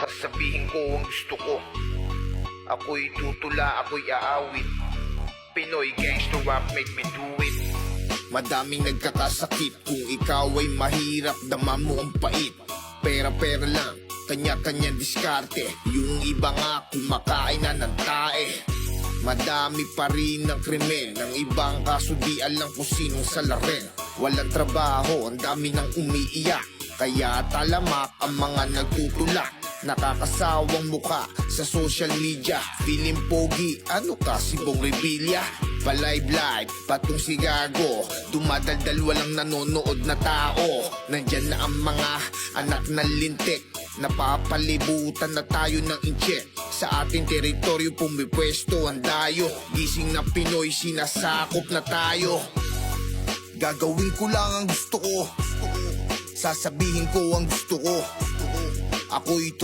Sasabihin ko ang gusto ko. Ako'y tutula, ako'y aawit. Pinoy gangster rap, make me do it. Madaming nagkakasakit kung ikaw ay mahirap, dama mo ang pait. Pera-pera lang, kanya-kanya diskarte. Yung iba nga kumakain na ng tae. Madami pa rin ang krimen, ng ibang kaso di alam kung sinong salarin. Walang trabaho, ang dami nang umiiyak, kaya talamak ang mga nagtutulak. Nakakasawang muka sa social media, feeling pogi, ano ka si Bong Revilla? Palive-live, patong si Gago, dumadaldal walang nanonood na tao. Nandyan na ang mga anak ng lintik, napapalibutan na tayo ng incheck. Sa ating teritoryo pumipwesto ang dayo, gising na Pinoy sinasakop na tayo. Gagawin ko lang ang gusto ko, sasabihin ko ang gusto ko. Ako'y